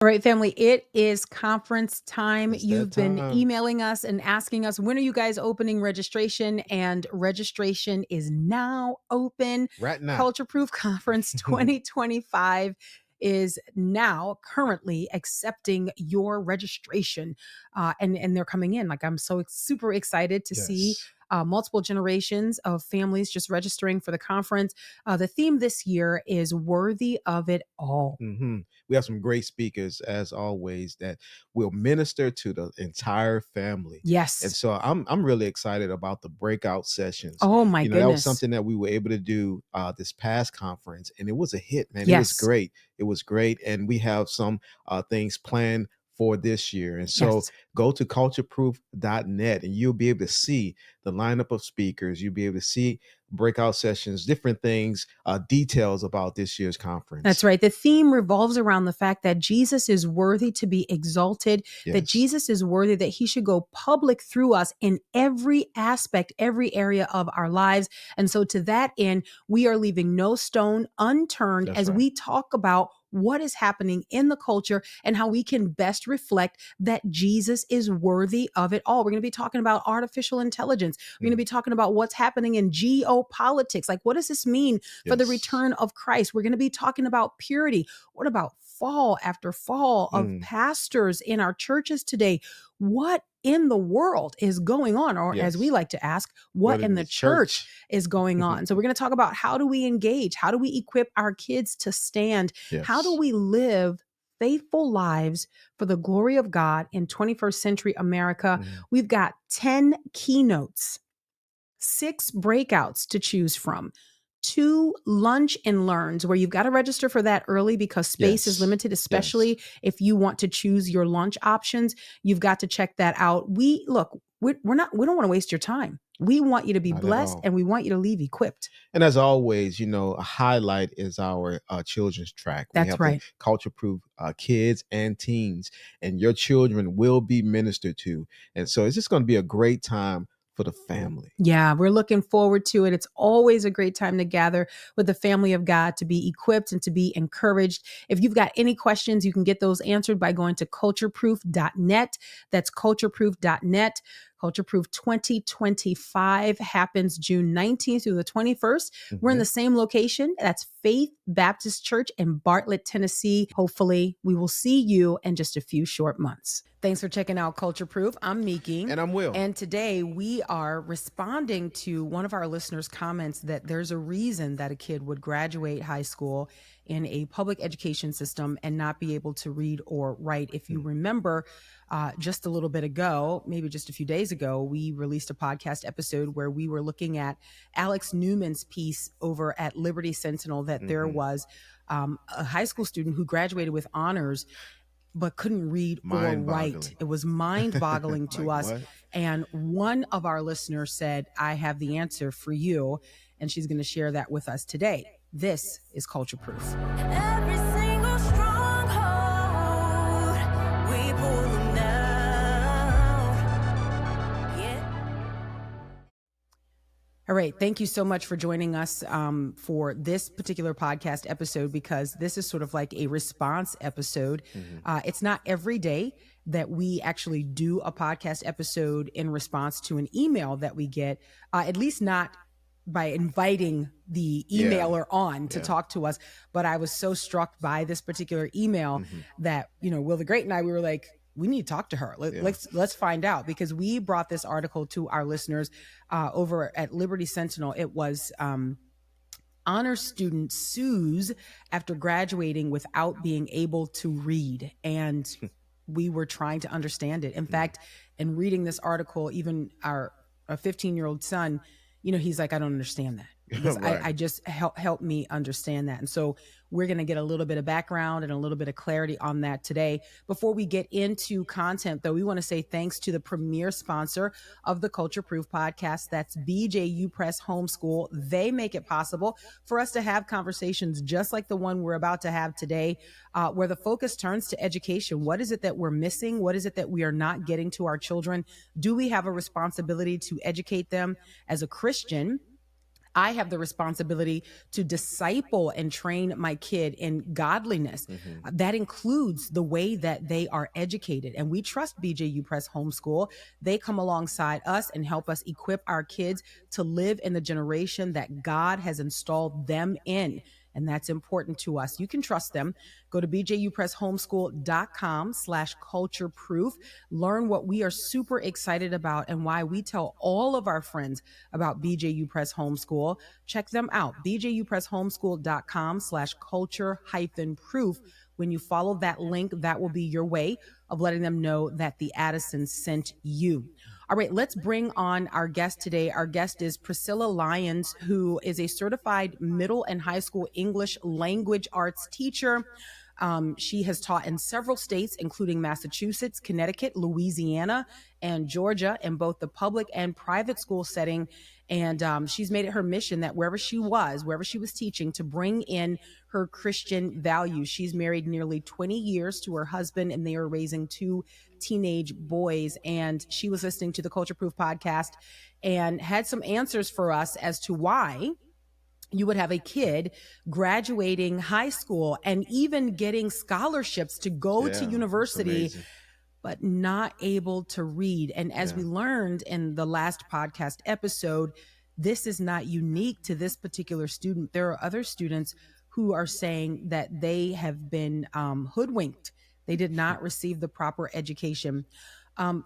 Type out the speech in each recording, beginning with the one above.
All right, family, it is conference time. It's that You've been time. emailing us and asking us, when are you guys opening registration? And registration is now open. Right now. Culture Proof Conference 2025 is now currently accepting your registration. And they're coming in. Like, I'm so super excited to see Yes. multiple generations of families just registering for the conference. The theme this year is Worthy of It All. We have some great speakers, as always, that will minister to the entire family. And Yes. so I'm really excited about the breakout sessions. Oh my That was goodness. something that we were able to do this past conference, and it was a hit, man. It was Yes. great. It was great, and we have some things planned for this year. And so Yes. go to cultureproof.net and you'll be able to see the lineup of speakers. You'll be able to see breakout sessions, different things, details about this year's conference. That's right. The theme revolves around the fact that Jesus is worthy to be exalted, that Yes. Jesus is worthy, that he should go public through us in every aspect, every area of our lives. And so to that end, we are leaving no stone unturned That's as right. we talk about what is happening in the culture and how we can best reflect that Jesus is worthy of it all. We're going to be talking about artificial intelligence. We're going to be talking about what's happening in geopolitics. Like, what does this mean for the Yes. return of Christ? We're going to be talking about purity. What about fall after fall of pastors in our churches today? What in the world is going on? Or as we Yes. like to ask, what in the church is going on? So we're going to talk about how do we engage? How do we equip our kids to stand? How do Yes. we live faithful lives for the glory of God in 21st century America? We've got 10 keynotes, 6 breakouts to choose from, 2 lunch and learns where you've got to register for that early because space is Yes. limited, especially if you want to choose your lunch options. You've got to check that out. We don't want to waste your time. We want you to be Not at blessed all. and we want you to leave equipped. And as always, a highlight is our children's track. We That's have the right. Culture Proof kids and teens, and your children will be ministered to. And so it's just going to be a great time for the family. Yeah, we're looking forward to it. It's always a great time to gather with the family of God, to be equipped and to be encouraged. If you've got any questions, you can get those answered by going to cultureproof.net. That's cultureproof.net. Culture Proof 2025 happens June 19th through the 21st. We're in the same location. That's Faith Baptist Church in Bartlett, Tennessee. Hopefully, we will see you in just a few short months. Thanks for checking out Culture Proof. I'm Miki. And I'm Will. And today we are responding to one of our listeners' comments that there's a reason that a kid would graduate high school in a public education system and not be able to read or write. If you remember, just a little bit ago, maybe just a few days ago, we released a podcast episode where we were looking at Alex Newman's piece over at Liberty Sentinel that there was a high school student who graduated with honors but couldn't read or write. It was mind-boggling to Like us. what? And one of our listeners said, I have the answer for you. And she's going to share that with us today. This is Culture Proof. Every single stronghold, we pull them down. Yeah. All right. Thank you so much for joining us for this particular podcast episode, because this is sort of like a response episode. It's not every day that we actually do a podcast episode in response to an email that we get, at least not by inviting the emailer on to talk to us. But I was so struck by this particular email that, Will the Great and I, we were like, we need to talk to her. Let's find out, because we brought this article to our listeners over at Liberty Sentinel. It was honor student sues after graduating without being able to read. And we were trying to understand it. In fact, in reading this article, even our 15-year-old son, he's like, I don't understand that. Right. I just help me understand that. And so we're going to get a little bit of background and a little bit of clarity on that today. Before we get into content, though, we want to say thanks to the premier sponsor of the Culture Proof podcast. That's BJU Press Homeschool. They make it possible for us to have conversations just like the one we're about to have today, where the focus turns to education. What is it that we're missing? What is it that we are not getting to our children? Do we have a responsibility to educate them? As a Christian, I have the responsibility to disciple and train my kid in godliness. That includes the way that they are educated. And we trust BJU Press Homeschool. They come alongside us and help us equip our kids to live in the generation that God has installed them in. And that's important to us. You can trust them. Go to bjupresshomeschool.com/cultureproof. Learn what we are super excited about and why we tell all of our friends about BJU Press Homeschool. Check them out, bjupresshomeschool.com/culture-proof. When you follow that link, that will be your way of letting them know that the Addisons sent you. All right, let's bring on our guest today. Our guest is Priscilla Lyons, who is a certified middle and high school English language arts teacher. She has taught in several states, including Massachusetts, Connecticut, Louisiana, and Georgia, in both the public and private school setting. And she's made it her mission that wherever she was teaching, to bring in her Christian values. She's married nearly 20 years to her husband, and they are raising 2 teenage boys. And she was listening to the Culture Proof podcast and had some answers for us as to why you would have a kid graduating high school and even getting scholarships to go to university, but not able to read. And as we learned in the last podcast episode, this is not unique to this particular student. There are other students who are saying that they have been hoodwinked. They did not receive the proper education.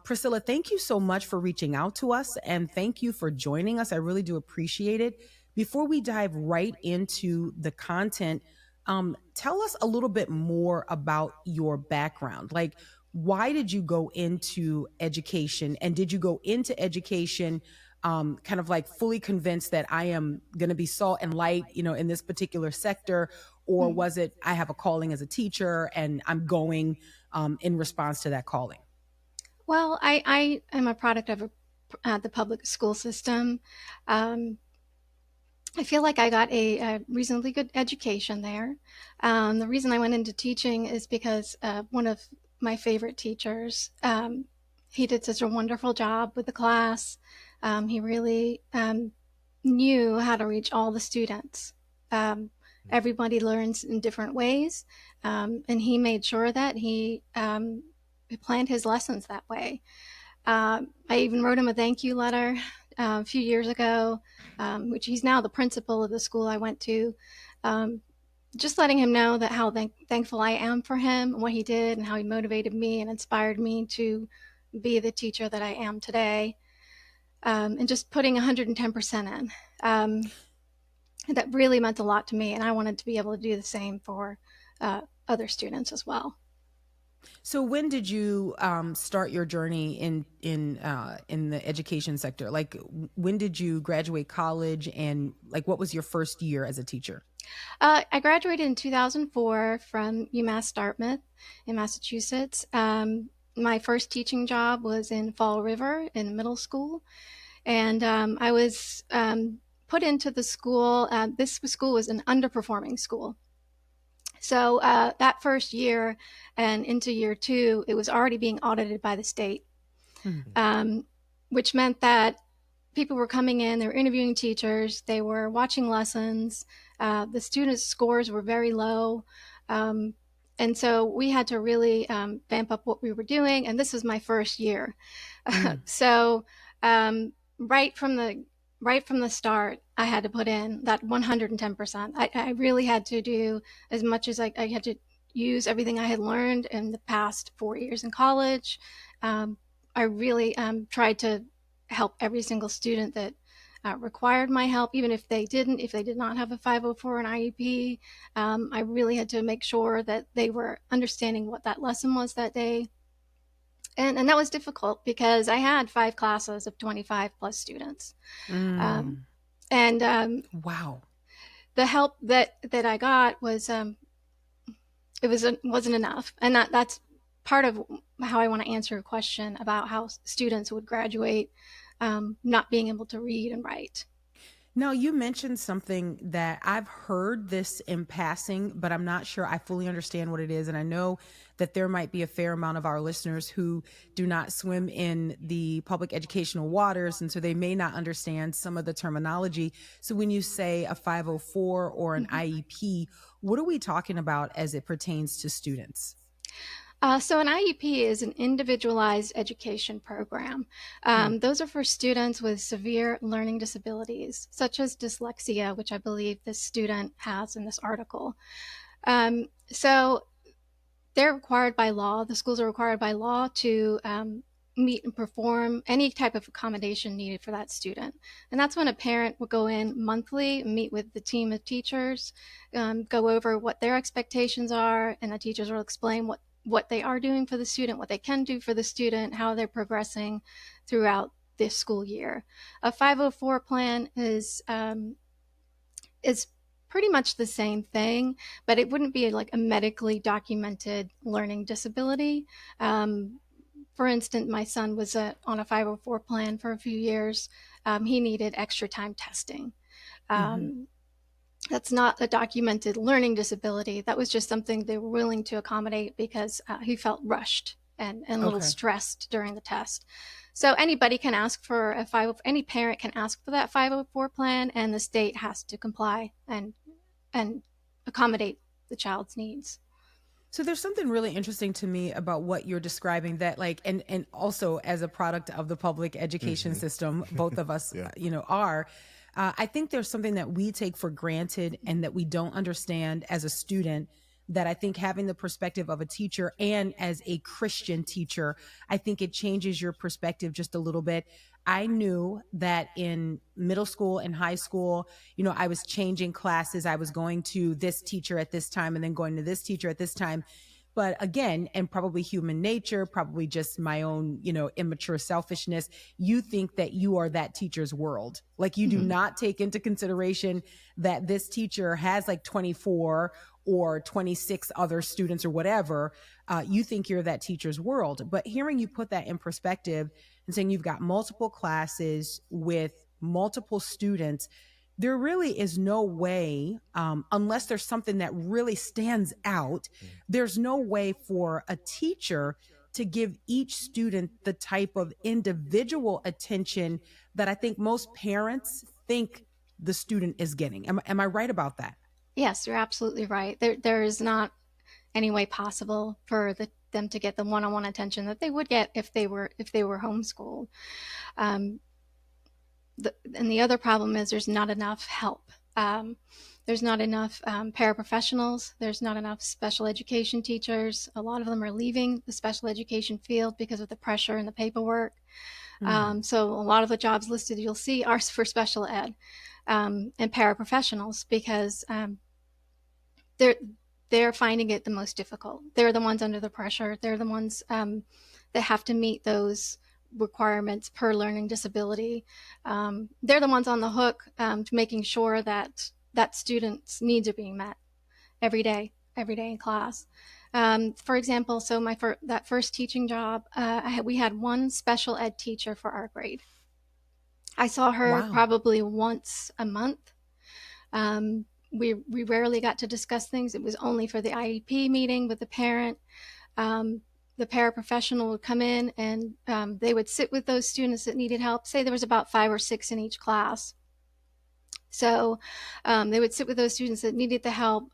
Priscilla, thank you so much for reaching out to us, and thank you for joining us. I really do appreciate it. Before we dive right into the content, tell us a little bit more about your background. Like, why did you go into education? And did you go into education kind of like fully convinced that I am going to be salt and light, in this particular sector? Or was it, I have a calling as a teacher and I'm going in response to that calling? Well, I am a product of the public school system. I feel like I got a reasonably good education there. The reason I went into teaching is because one of my favorite teachers, he did such a wonderful job with the class. He really knew how to reach all the students. Everybody learns in different ways, and he made sure that he planned his lessons that way. I even wrote him a thank you letter a few years ago, which he's now the principal of the school I went to, just letting him know that how thankful I am for him and what he did and how he motivated me and inspired me to be the teacher that I am today, and just putting 110% in. That really meant a lot to me, and I wanted to be able to do the same for other students as well. So when did you start your journey in the education sector? Like, when did you graduate college, and like, what was your first year as a teacher? I graduated in 2004 from UMass Dartmouth in Massachusetts. My first teaching job was in Fall River in middle school, and I was put into the school. This school was an underperforming school. So that first year and into year 2, it was already being audited by the state, which meant that people were coming in, they were interviewing teachers, they were watching lessons. The students' scores were very low. And so we had to really vamp up what we were doing. And this was my first year. So right from the start, I had to put in that 110%. I really had to do as much as I had to use everything I had learned in the past 4 years in college. I really tried to help every single student that required my help, even if they did not have a 504 and IEP. I really had to make sure that they were understanding what that lesson was that day. And that was difficult because I had 5 classes of 25 plus students. Wow. The help that I got was, wasn't enough. And that's part of how I want to answer a question about how students would graduate not being able to read and write. Now, you mentioned something that I've heard this in passing, but I'm not sure I fully understand what it is. And I know that there might be a fair amount of our listeners who do not swim in the public educational waters. And so they may not understand some of the terminology. So when you say a 504 or an IEP, what are we talking about as it pertains to students? So an IEP is an individualized education program. Those are for students with severe learning disabilities, such as dyslexia, which I believe this student has in this article. So they're required by law, the schools are required by law to meet and perform any type of accommodation needed for that student. And that's when a parent will go in monthly, meet with the team of teachers, go over what their expectations are, and the teachers will explain what they are doing for the student, what they can do for the student, how they're progressing throughout this school year. A 504 plan is pretty much the same thing, but it wouldn't be like a medically documented learning disability. For instance, my son was on a 504 plan for a few years. He needed extra time testing. That's not a documented learning disability. That was just something they were willing to accommodate because he felt rushed and a little Okay. stressed during the test. So anybody can ask for any parent can ask for that 504 plan, and the state has to comply and accommodate the child's needs. So there's something really interesting to me about what you're describing, that like, and also as a product of the public education system, both of us, Yeah. are. I think there's something that we take for granted and that we don't understand as a student, that I think having the perspective of a teacher and as a Christian teacher, I think it changes your perspective just a little bit. I knew that in middle school and high school, I was changing classes. I was going to this teacher at this time and then going to this teacher at this time. But again, and probably human nature, probably just my own, immature selfishness, you think that you are that teacher's world. Like you do not take into consideration that this teacher has like 24 or 26 other students or whatever. You think you're that teacher's world. But hearing you put that in perspective and saying you've got multiple classes with multiple students, there really is no way, unless there's something that really stands out, there's no way for a teacher to give each student the type of individual attention that I think most parents think the student is getting. Am I right about that? Yes, you're absolutely right. There is not any way possible for them to get the one-on-one attention that they would get if they were homeschooled. And the other problem is there's not enough help. There's not enough paraprofessionals. There's not enough special education teachers. A lot of them are leaving the special education field because of the pressure and the paperwork. So a lot of the jobs listed you'll see are for special ed and paraprofessionals because they're finding it the most difficult. They're the ones under the pressure. They're the ones that have to meet those requirements per learning disability. They're the ones on the hook to making sure that students' needs are being met every day in class. For example, so that first teaching job, we had one special ed teacher for our grade. I saw her Wow. probably once a month. We rarely got to discuss things. It was only for the IEP meeting with the parent. The paraprofessional would come in and they would sit with those students that needed help. Say there was about 5 or 6 in each class. So they would sit with those students that needed the help.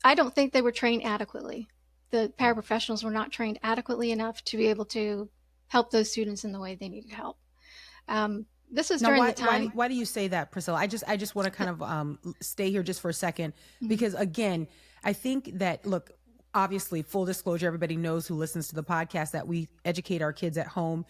I don't think they were trained adequately. The paraprofessionals were not trained adequately enough to be able to help those students in the way they needed help. This was Now, during why, the time. why do you say that, Priscilla? I just want to kind of stay here just for a second, because again, I think that, look, obviously, full disclosure, everybody knows who listens to the podcast that we educate our kids at home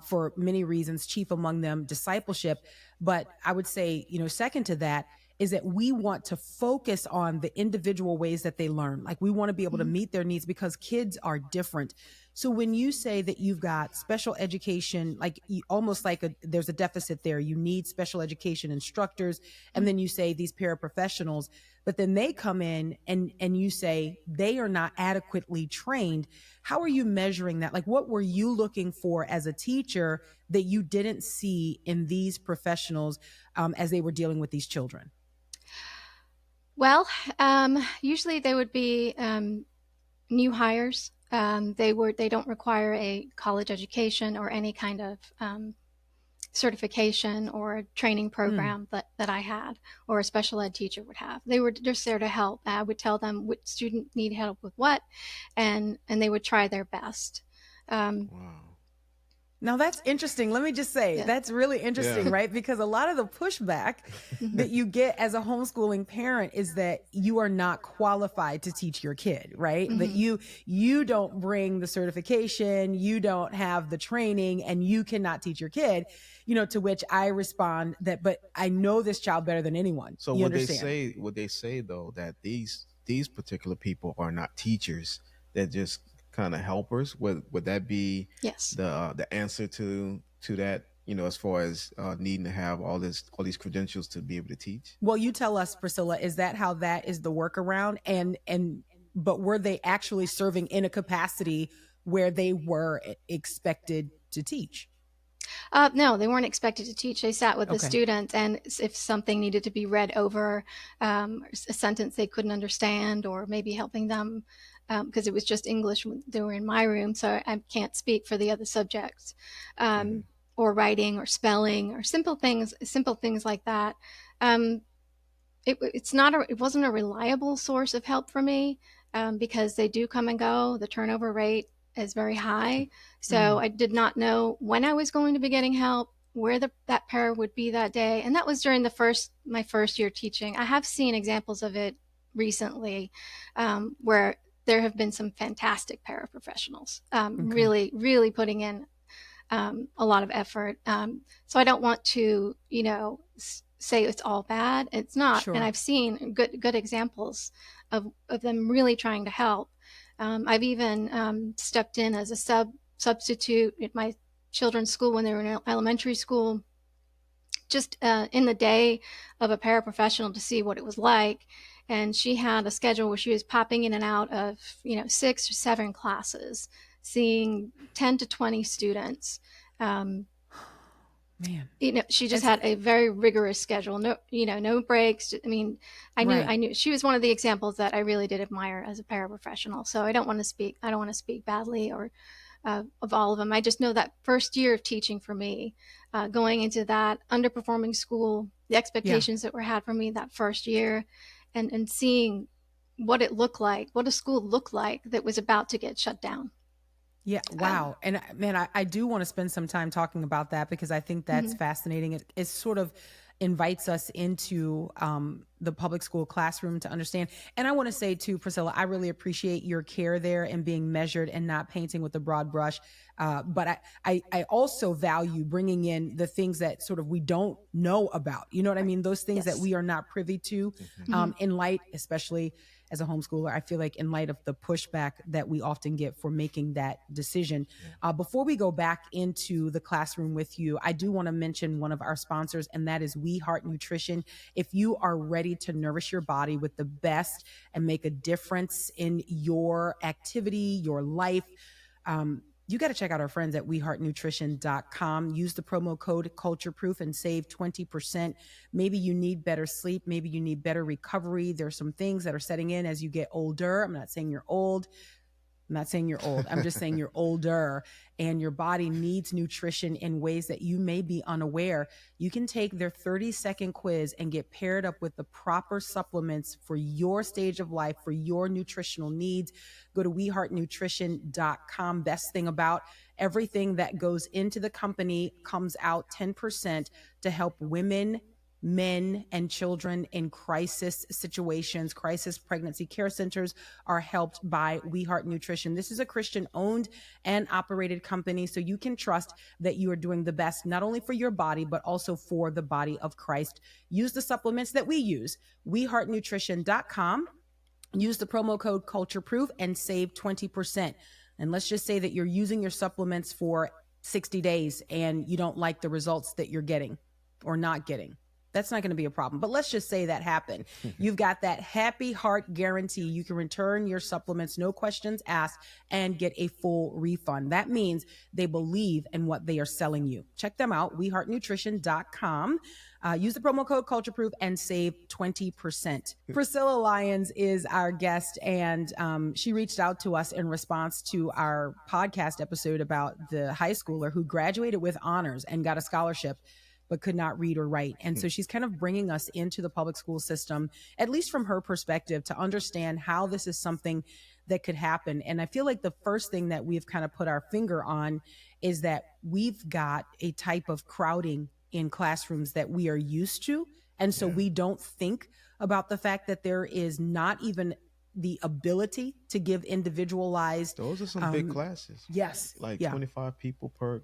for many reasons, chief among them discipleship. But I would say, second to that is that we want to focus on the individual ways that they learn. Like we want to be able to meet their needs because kids are different. So when you say that you've got special education, like almost like there's a deficit there, you need special education instructors. And then you say these paraprofessionals, but then they come in and you say they are not adequately trained. How are you measuring that? Like, what were you looking for as a teacher that you didn't see in these professionals as they were dealing with these children? Well, usually they would be new hires. They don't require a college education or any kind of certification or a training program that I had or a special ed teacher would have. They were just there to help. I would tell them which student need help with what, and they would try their best. Wow. Now that's interesting. Let me just say, Yeah. that's really interesting, Yeah. right? Because a lot of the pushback that you get as a homeschooling parent is that you are not qualified to teach your kid, right? That you don't bring the certification, you don't have the training, and you cannot teach your kid, to which I respond that, but I know this child better than anyone. So You would understand? they say though that these particular people are not teachers, they're just kind of helpers? Would that be Yes. the answer to that, as far as needing to have all these credentials to be able to teach? Well, you tell us, Priscilla, is that how that is the workaround? But were they actually serving in a capacity where they were expected to teach? No, they weren't expected to teach. They sat with the Okay. student, and if something needed to be read over, a sentence they couldn't understand, or maybe helping them because it was just English when they were in my room, so I can't speak for the other subjects, or writing or spelling or simple things like that. It wasn't a reliable source of help for me because they do come and go. The turnover rate is very high. So I did not know when I was going to be getting help, where that pair would be that day. And that was during my first year teaching. I have seen examples of it recently where there have been some fantastic paraprofessionals really, really putting in a lot of effort. So I don't want to, say it's all bad. It's not. Sure. And I've seen good examples of them really trying to help. I've even stepped in as a substitute at my children's school when they were in elementary school, just in the day of a paraprofessional to see what it was like. And she had a schedule where she was popping in and out of, 6 or 7 classes, seeing 10 to 20 students. Man. She just had a very rigorous schedule. No breaks. I mean, I knew she was one of the examples that I really did admire as a paraprofessional. So I don't want to speak badly or of all of them. I just know that first year of teaching for me, going into that underperforming school, the expectations that were had for me that first year, and seeing what it looked like, what a school looked like that was about to get shut down. Yeah. Wow. And man, I do want to spend some time talking about that because I think that's fascinating. It sort of invites us into the public school classroom to understand. And I want to say too, Priscilla, I really appreciate your care there and being measured and not painting with a broad brush. But I also value bringing in the things that sort of we don't know about. You know what I mean? Those things that we are not privy to in light, especially as a homeschooler, I feel like in light of the pushback that we often get for making that decision. Before we go back into the classroom with you, I do want to mention one of our sponsors, and that is We Heart Nutrition. If you are ready to nourish your body with the best and make a difference in your activity, your life, you got to check out our friends at weheartnutrition.com. Use the promo code CultureProof and save 20%. Maybe you need better sleep. Maybe you need better recovery. There's some things that are setting in as you get older. I'm not saying you're old. I'm not saying you're old. I'm just saying you're older and your body needs nutrition in ways that you may be unaware. You can take their 30-second quiz and get paired up with the proper supplements for your stage of life, for your nutritional needs. Go to weheartnutrition.com. Best thing about everything that goes into the company comes out 10% to help women, men, and children in crisis situations. Crisis pregnancy care centers are helped by We Heart Nutrition. This is a Christian owned and operated company, so you can trust that you are doing the best, not only for your body, but also for the body of Christ. Use the supplements that we use, weheartnutrition.com. Use the promo code CultureProof and save 20%. And let's just say that you're using your supplements for 60 days and you don't like the results that you're getting or not getting. That's not going to be a problem. But let's just say that happened. You've got that happy heart guarantee. You can return your supplements, no questions asked, and get a full refund. That means they believe in what they are selling you. Check them out, weheartnutrition.com. Use the promo code CultureProof and save 20%. Priscilla Lyons is our guest, and she reached out to us in response to our podcast episode about the high schooler who graduated with honors and got a scholarship but could not read or write. And so she's kind of bringing us into the public school system, at least from her perspective, to understand how this is something that could happen. And I feel like the first thing that we've kind of put our finger on is that we've got a type of crowding in classrooms that we are used to. And so we don't think about the fact that there is not even the ability to give individualized. Those are some big classes. Yes. Like 25 people per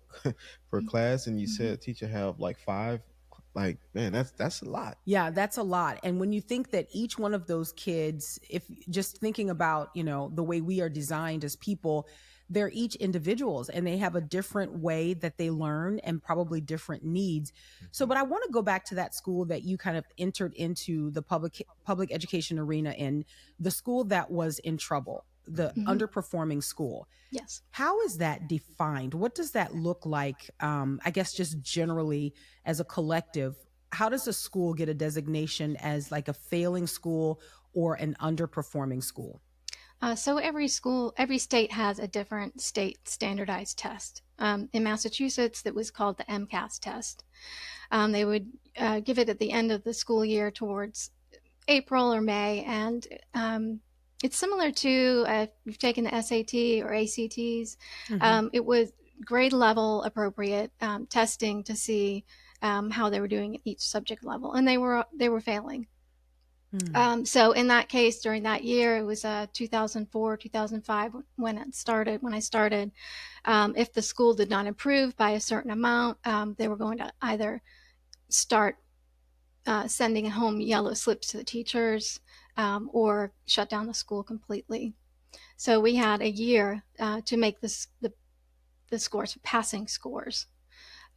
per class, and you said a teacher have like 5. Like, man, that's a lot. Yeah, that's a lot. And when you think that each one of those kids, if just thinking about, you know, the way we are designed as people, they're each individuals and they have a different way that they learn and probably different needs. So, but I want to go back to that school that you kind of entered into the public education arena in, the school that was in trouble, the underperforming school. Yes. How is that defined? What does that look like? I guess just generally as a collective, how does a school get a designation as like a failing school or an underperforming school? So every state has a different state standardized test. In Massachusetts, that was called the MCAS test. They would give it at the end of the school year towards April or May. And it's similar to if you've taken the SAT or ACTs. It was grade level appropriate testing to see how they were doing at each subject level. And they were failing. So in that case, during that year, it was 2004, 2005 when I started. If the school did not improve by a certain amount, they were going to either start sending home yellow slips to the teachers or shut down the school completely. So we had a year to make the scores, passing scores.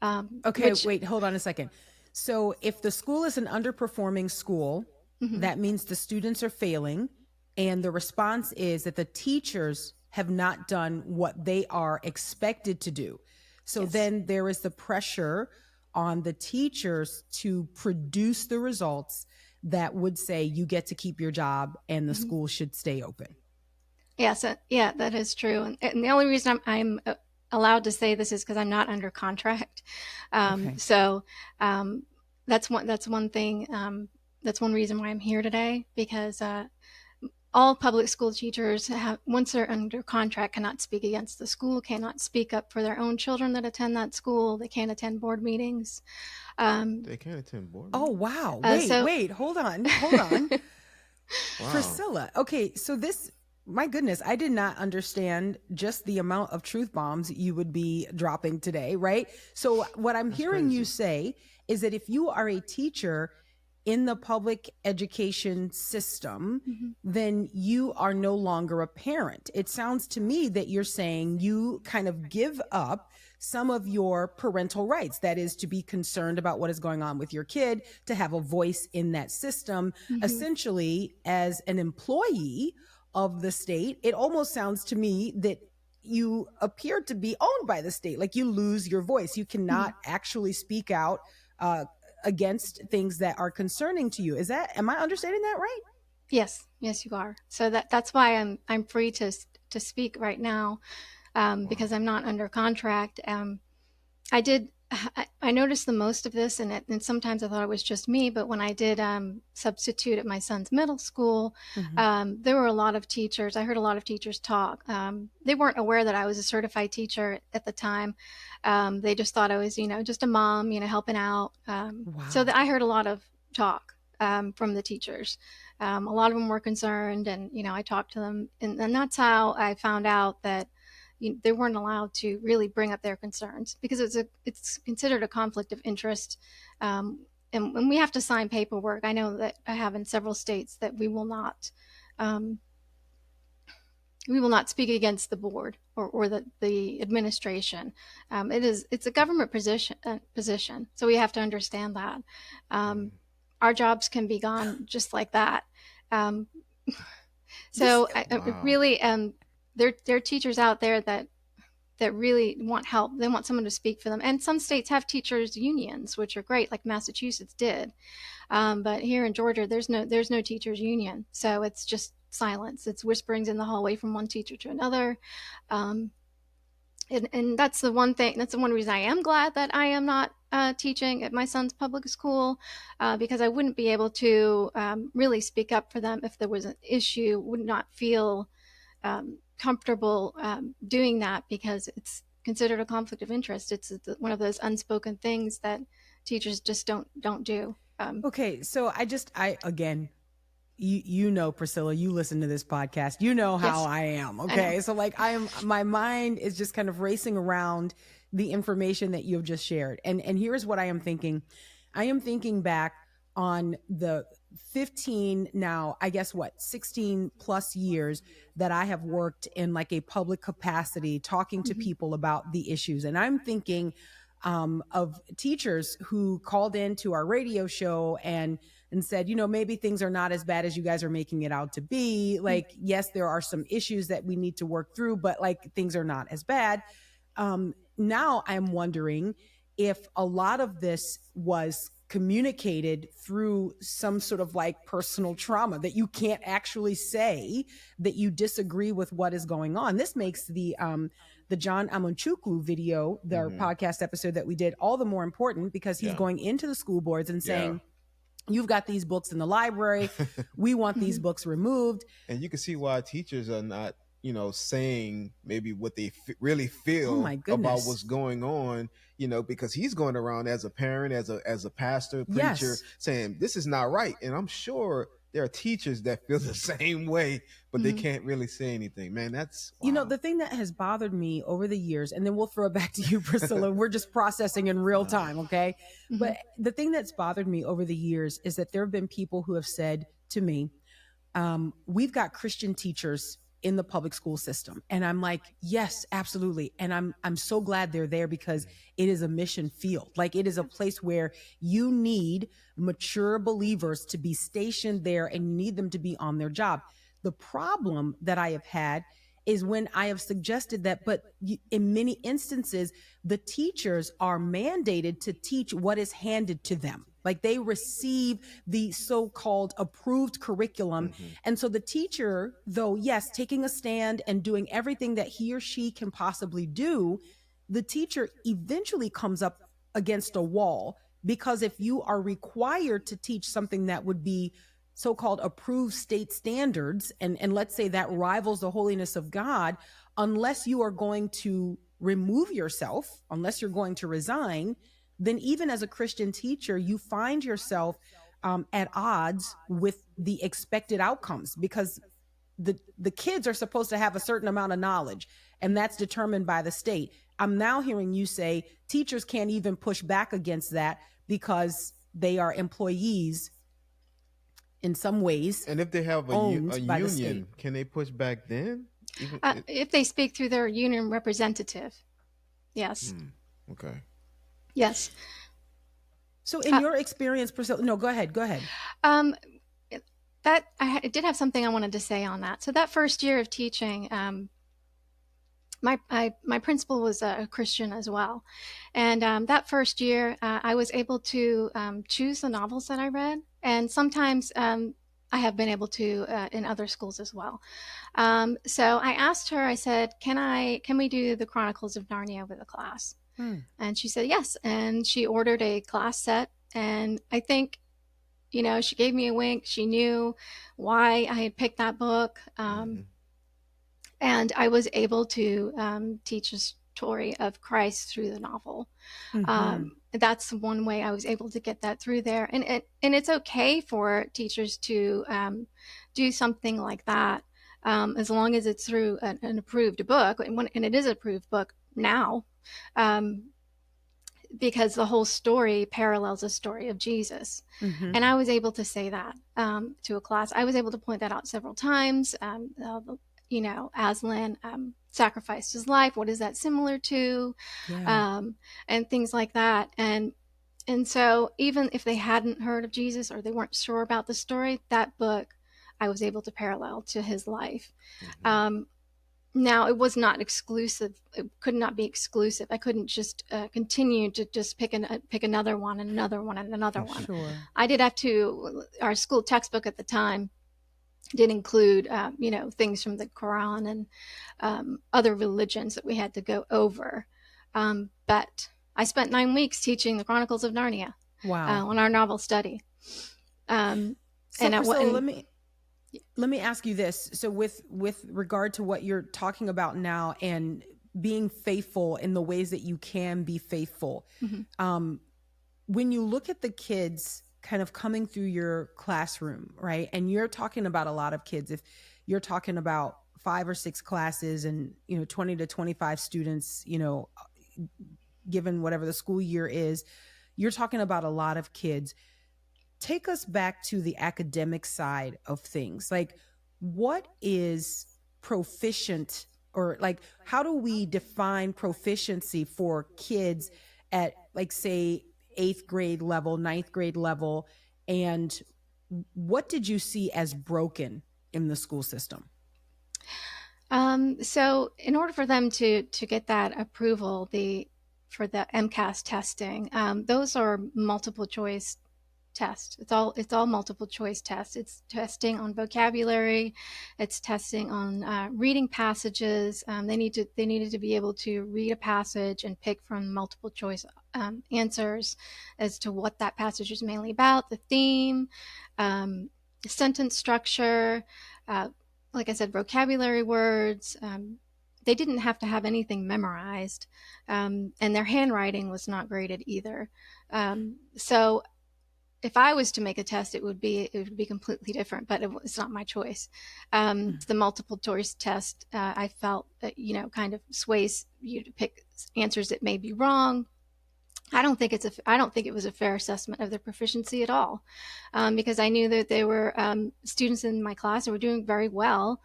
Wait, hold on a second. So if the school is an underperforming school, that means the students are failing, and the response is that the teachers have not done what they are expected to do. So then there is the pressure on the teachers to produce the results that would say you get to keep your job and the school should stay open. Yes, that is true. And the only reason I'm allowed to say this is because I'm not under contract. So that's one thing. That's one reason why I'm here today, because all public school teachers, once they're under contract, cannot speak against the school, cannot speak up for their own children that attend that school. They can't attend board meetings. They can't attend board meetings? Oh, wow. Wait, hold on. Wow. Priscilla. Okay, so my goodness, I did not understand just the amount of truth bombs you would be dropping today, right? So what I'm hearing you say is that if you are a teacher in the public education system, then you are no longer a parent. It sounds to me that you're saying you kind of give up some of your parental rights. That is, to be concerned about what is going on with your kid, to have a voice in that system. Essentially, as an employee of the state, it almost sounds to me that you appear to be owned by the state. Like you lose your voice. You cannot actually speak out against things that are concerning to you. Am I understanding that right? Yes, you are. So that's why I'm free to speak right now, because I'm not under contract. I noticed the most of this, and sometimes I thought it was just me, but when I did substitute at my son's middle school, there were a lot of teachers. I heard a lot of teachers talk. They weren't aware that I was a certified teacher at the time. They just thought I was, just a mom, helping out. Wow. So I heard a lot of talk from the teachers. A lot of them were concerned, and, I talked to them. And that's how I found out that they weren't allowed to really bring up their concerns, because it's considered a conflict of interest. And we have to sign paperwork. I know that I have in several states that we will not we will not speak against the board or the administration. It's a government position, so we have to understand that. Mhm. Our jobs can be gone just like that. Um, This, so I Wow. really, there are teachers out there that really want help. They want someone to speak for them. And some states have teachers unions, which are great, like Massachusetts did. But here in Georgia, there's no teachers union, so it's just silence. It's whisperings in the hallway from one teacher to another. Um, and that's the one thing. That's the one reason I am glad that I am not teaching at my son's public school, because I wouldn't be able to really speak up for them if there was an issue. Would not feel comfortable doing that because it's considered a conflict of interest. It's one of those unspoken things that teachers just don't do. okay, so I again, you know, Priscilla, you listen to this podcast, you know how Yes, I am. I know. Okay, so like my mind is just kind of racing around the information that you've just shared, and here's what I am thinking. I am thinking back on the 15, now I guess what, 16 plus years that I have worked in like a public capacity talking to Mhm. people about the issues, and I'm thinking of teachers who called into our radio show and said, you know, maybe things are not as bad as you guys are making it out to be. Like, yes, there are some issues that we need to work through, but like things are not as bad. Now I'm wondering if a lot of this was communicated through some sort of like personal trauma that you can't actually say that you disagree with what is going on. This makes the John Amonchukwu video, the Mhm. podcast episode that we did, all the more important because he's Yeah. going into the school boards and Yeah. saying, you've got these books in the library. We want these Mhm. books removed. And you can see why teachers are not, saying maybe what they really Oh feel my about goodness. what's going on, because he's going around as a parent, as a pastor, preacher, Yes. saying this is not right. And I'm sure there are teachers that feel the same way, but they Mhm. can't really say anything. Man, that's You know, wow. the thing that has bothered me over the years, and then we'll throw it back to you, Priscilla. We're just processing in real time, okay? Mhm. But the thing that's bothered me over the years is that there have been people who have said to me, we've got Christian teachers in the public school system. And I'm like, yes, absolutely. And I'm so glad they're there because it is a mission field. Like it is a place where you need mature believers to be stationed there and you need them to be on their job. The problem that I have had is when I have suggested that, but in many instances, the teachers are mandated to teach what is handed to them. Like they receive the so-called approved curriculum. Mhm. And so the teacher, though, yes, taking a stand and doing everything that he or she can possibly do, the teacher eventually comes up against a wall because if you are required to teach something that would be so-called approved state standards, and let's say that rivals the holiness of God, unless you are going to remove yourself, unless you're going to resign, then even as a Christian teacher, you find yourself at odds with the expected outcomes because the kids are supposed to have a certain amount of knowledge, and that's determined by the state. I'm now hearing you say teachers can't even push back against that because they are employees in some ways And if they have a owned by the state. union, can they push back then? Even If they speak through their union representative, yes, okay. yes. So in your experience, Priscilla, no, go ahead. Um, that I did have something I wanted to say on that. So that first year of teaching, my principal was a Christian as well, and that first year I was able to choose the novels that I read, and sometimes I have been able to in other schools as well. So I asked her. I said, "Can we do the Chronicles of Narnia with a class?" And she said yes, and she ordered a class set, and I think, she gave me a wink. She knew why I had picked that book. Mhm. And I was able to teach a story of Christ through the novel. That's one way I was able to get that through there. And it's okay for teachers to do something like that, as long as it's through an approved book. And it is an approved book now, because the whole story parallels the story of Jesus. And I was able to say that to a class. I was able to point that out several times. Aslan sacrificed his life. What is that similar to? Yeah. And things like that. And so even if they hadn't heard of Jesus or they weren't sure about the story, that book I was able to parallel to his life. Now, it was not exclusive. It could not be exclusive. I couldn't just continue to just pick another one and another one and another one. Sure. I did have to, our school textbook at the time did include, things from the Quran and other religions that we had to go over. But I spent 9 weeks teaching the Chronicles of Narnia Wow. on our novel study. So, and Priscilla, let me ask you this. So with regard to what you're talking about now and being faithful in the ways that you can be faithful, when you look at the kids kind of coming through your classroom, right? And you're talking about a lot of kids. If you're talking about 5 or 6 classes and, 20 to 25 students, given whatever the school year is, you're talking about a lot of kids. Take us back to the academic side of things. Like, what is proficient, or like, how do we define proficiency for kids at, like, say, 8th grade level, 9th grade level? And what did you see as broken in the school system? So in order for them to get that approval, for the MCAS testing, those are multiple choice tests. It's all multiple choice tests. It's testing on vocabulary. It's testing on reading passages. They needed to be able to read a passage and pick from multiple choice answers as to what that passage is mainly about, the theme, sentence structure, like I said, vocabulary words. They didn't have to have anything memorized, and their handwriting was not graded either. So if I was to make a test, it would be completely different, but it's not my choice. The multiple choice test, I felt that, kind of sways you to pick answers that may be wrong. I don't think it was a fair assessment of their proficiency at all, because I knew that there were students in my class who were doing very well,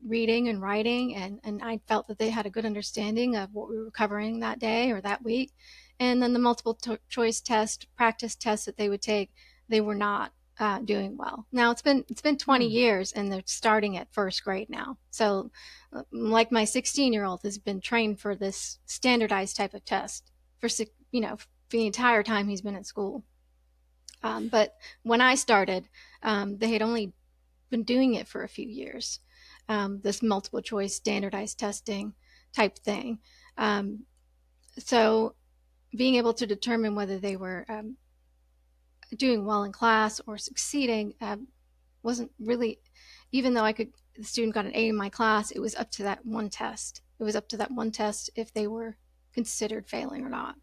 reading and writing, and I felt that they had a good understanding of what we were covering that day or that week. And then the multiple choice test, practice tests that they would take, they were not doing well. Now it's been 20 years, and they're starting at 1st grade now. So, like, my 16-year-old has been trained for this standardized type of test for the entire time he's been at school. But when I started, they had only been doing it for a few years. This multiple choice standardized testing type thing. So being able to determine whether they were doing well in class or succeeding wasn't really, even though the student got an A in my class, it was up to that one test. It was up to that one test if they were considered failing or not.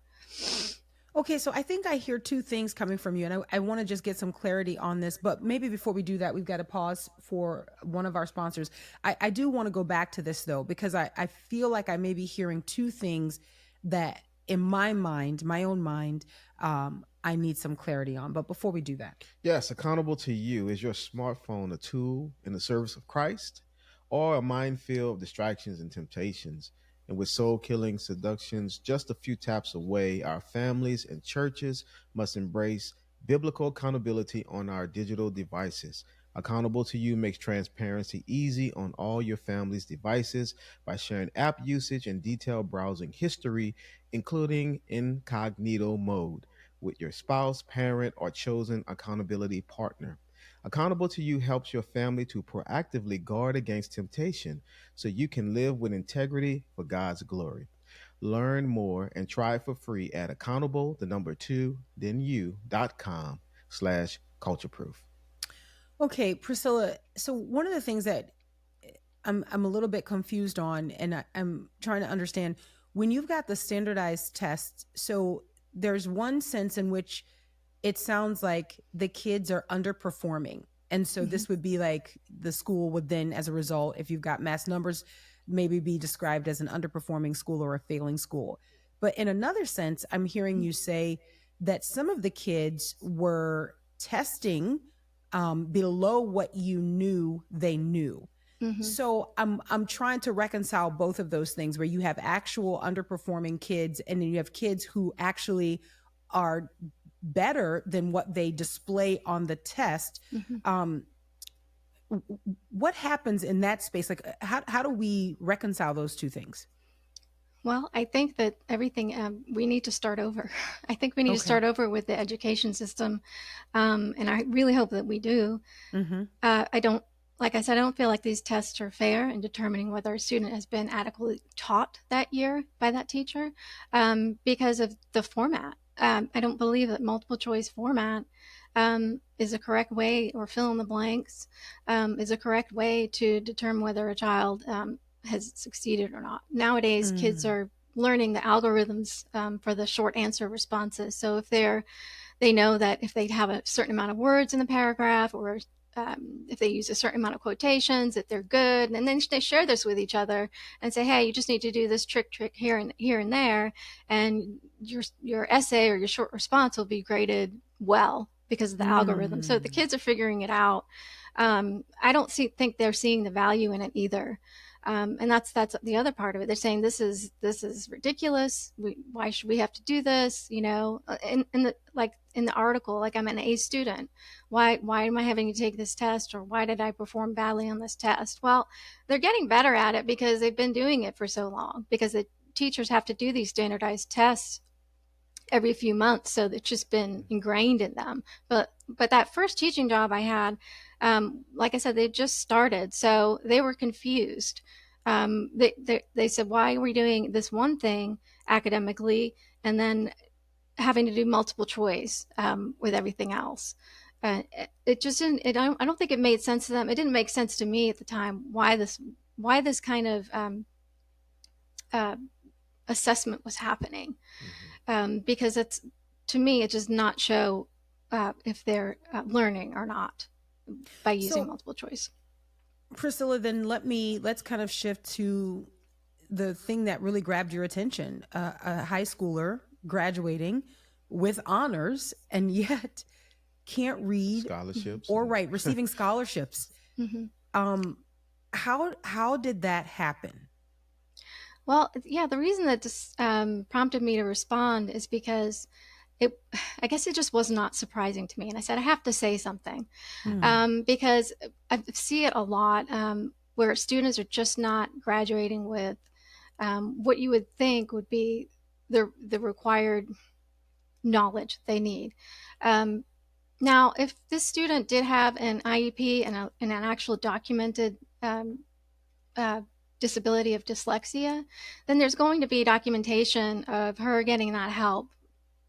Okay, so I think I hear 2 things coming from you, and I want to just get some clarity on this. But maybe before we do that, we've got to pause for one of our sponsors. I do want to go back to this, though, because I feel like I may be hearing 2 things that, in my mind, my own mind, I need some clarity on. But before we do that. Yes, accountable to you. Is your smartphone a tool in the service of Christ, or a minefield of distractions and temptations? And with soul killing seductions just a few taps away, our families and churches must embrace biblical accountability on our digital devices. Accountable to You makes transparency easy on all your family's devices by sharing app usage and detailed browsing history, including incognito mode, with your spouse, parent, or chosen accountability partner. Accountable to You helps your family to proactively guard against temptation so you can live with integrity for God's glory. Learn more and try for free at accountable, the number 2, then you.com/cultureproof. Okay, Priscilla. So one of the things that I'm a little bit confused on, and I'm trying to understand, when you've got the standardized tests, so there's one sense in which it sounds like the kids are underperforming. And so this would be like the school would then, as a result, if you've got mass numbers, maybe be described as an underperforming school or a failing school. But in another sense, I'm hearing you say that some of the kids were testing below what you knew they knew. So I'm trying to reconcile both of those things, where you have actual underperforming kids and then you have kids who actually are better than what they display on the test. What happens in that space? Like, how do we reconcile those two things? Well, I think that everything, we need to start over. I think we need to Okay. start over with the education system. And I really hope that we do. I don't, like I said, I don't feel like these tests are fair in determining whether a student has been adequately taught that year by that teacher, because of the format. I don't believe that multiple choice format is a correct way, or fill in the blanks is a correct way to determine whether a child has succeeded or not. Nowadays, kids are learning the algorithms for the short answer responses. So if they know that if they have a certain amount of words in the paragraph, or if they use a certain amount of quotations, that they're good, and then they share this with each other and say, "Hey, you just need to do this trick here and there, and your essay or your short response will be graded well because of the algorithm." So the kids are figuring it out. I don't think they're seeing the value in it either. And that's the other part of it. They're saying this is ridiculous. Why should we have to do this? You know, in the article, like, I'm an A student. Why am I having to take this test? Or why did I perform badly on this test? Well, they're getting better at it because they've been doing it for so long, because the teachers have to do these standardized tests every few months. So it's just been ingrained in them. But that first teaching job I had, like I said, they just started. So they were confused. They said, why are we doing this one thing academically and then having to do multiple choice with everything else? It just didn't, I don't think it made sense to them. It didn't make sense to me at the time why this kind of assessment was happening. Because to me, it does not show if they're learning or not by using multiple choice. Priscilla, then let's kind of shift to the thing that really grabbed your attention. A high schooler graduating with honors and yet can't read Scholarships or write, receiving scholarships. How did that happen? Well, yeah, the reason that this prompted me to respond is because I guess it just was not surprising to me. And I said, I have to say something because I see it a lot where students are just not graduating with what you would think would be the required knowledge they need. Now, if this student did have an IEP and an actual documented disability of dyslexia, then there's going to be documentation of her getting that help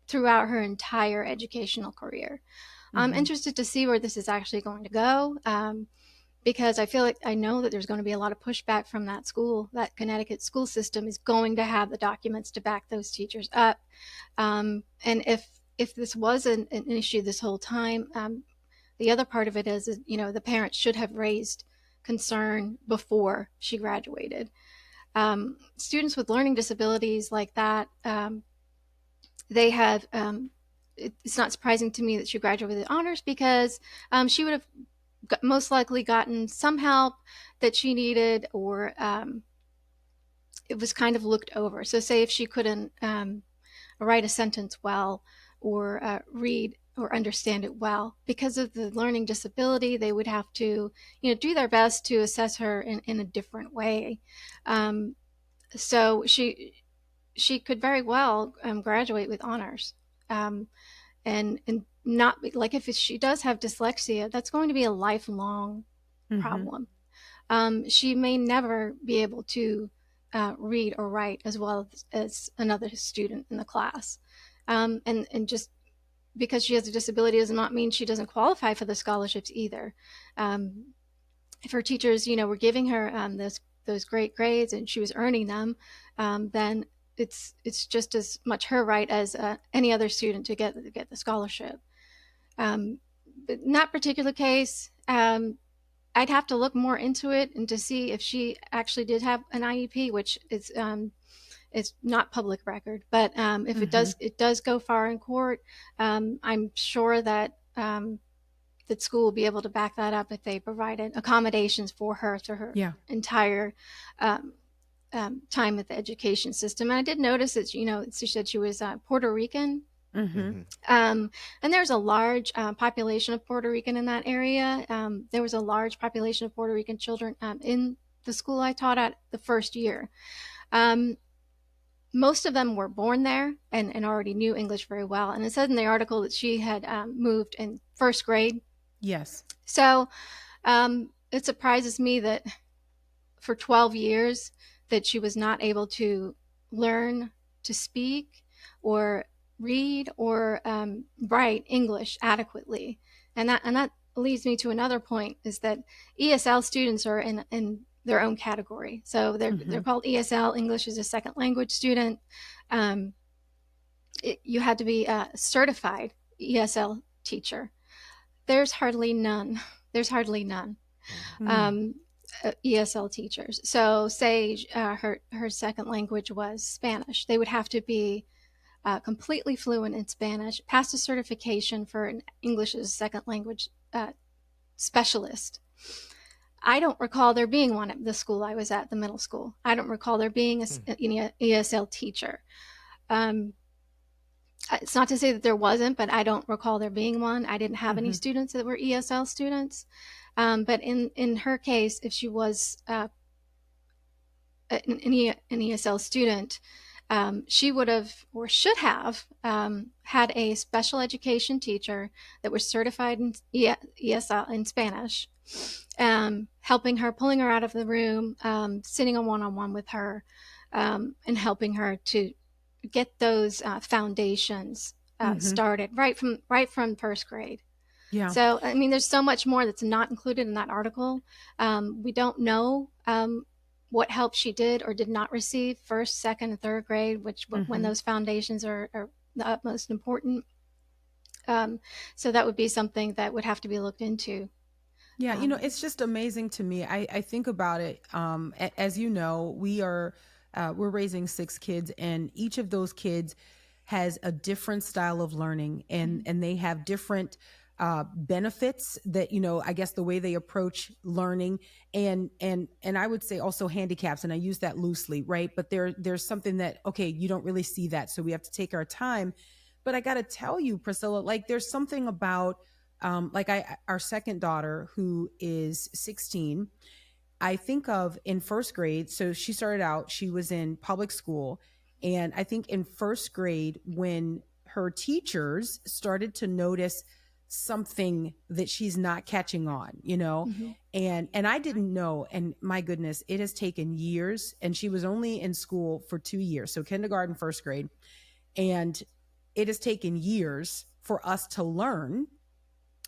throughout her entire educational career. I'm interested to see where this is actually going to go because I feel like I know that there's going to be a lot of pushback from that school. That Connecticut school system is going to have the documents to back those teachers up. And if this was an issue this whole time, the other part of it is, you know, the parents should have raised concern before she graduated. Students with learning disabilities like that, they have, it's not surprising to me that she graduated with honors because she would have most likely gotten some help that she needed, or it was kind of looked over. So say if she couldn't write a sentence well, or read or understand it well, because of the learning disability, they would have to, you know, do their best to assess her in a different way. So she could very well graduate with honors, and not like, if she does have dyslexia, that's going to be a lifelong problem. She may never be able to read or write as well as another student in the class, and just because she has a disability does not mean she doesn't qualify for the scholarships either. If her teachers, you know, were giving her those great grades and she was earning them, then it's just as much her right as any other student to get the scholarship. But in that particular case, I'd have to look more into it and to see if she actually did have an IEP, which is it's not public record. But if it does go far in court, I'm sure that that school will be able to back that up if they provided accommodations for her through her Yeah. entire time at the education system. And I did notice that, she said she was Puerto Rican. Mm-hmm. And there's a large population of Puerto Rican in that area. There was a large population of Puerto Rican children in the school I taught at the first year. Most of them were born there and already knew English very well. And it said in the article that she had moved in first grade. Yes. So it surprises me that for 12 years that she was not able to learn to speak or read or write English adequately. And that leads me to another point, is that ESL students are in their own category. So they're called ESL, English as a Second Language student. You had to be a certified ESL teacher. There's hardly none. ESL teachers. So say her second language was Spanish. They would have to be completely fluent in Spanish, pass a certification for an English as a second language specialist. I don't recall there being one at the school I was at, the middle school. I don't recall there being an ESL teacher. It's not to say that there wasn't, but I don't recall there being one. I didn't have any students that were ESL students. But in her case, if she was an ESL student, she would have or should have had a special education teacher that was certified in ESL in Spanish, helping her, pulling her out of the room, sitting on one-on-one with her, and helping her to get those foundations started right from first grade. Yeah. So, I mean, there's so much more that's not included in that article. We don't know what help she did or did not receive first, second, and third grade, when those foundations are the utmost important. So that would be something that would have to be looked into. Yeah, it's just amazing to me. I think about it. As you know, we're raising 6 kids, and each of those kids has a different style of learning, and they have different benefits that, I guess the way they approach learning, and I would say also handicaps, and I use that loosely, right? But there's something that, okay, you don't really see that, so we have to take our time. But I got to tell you, Priscilla, like there's something about our second daughter, who is 16, I think of in first grade. So she started out, she was in public school. And I think in first grade, when her teachers started to notice something that she's not catching on, and I didn't know. And my goodness, it has taken years. And she was only in school for 2 years. So kindergarten, first grade. And it has taken years for us to learn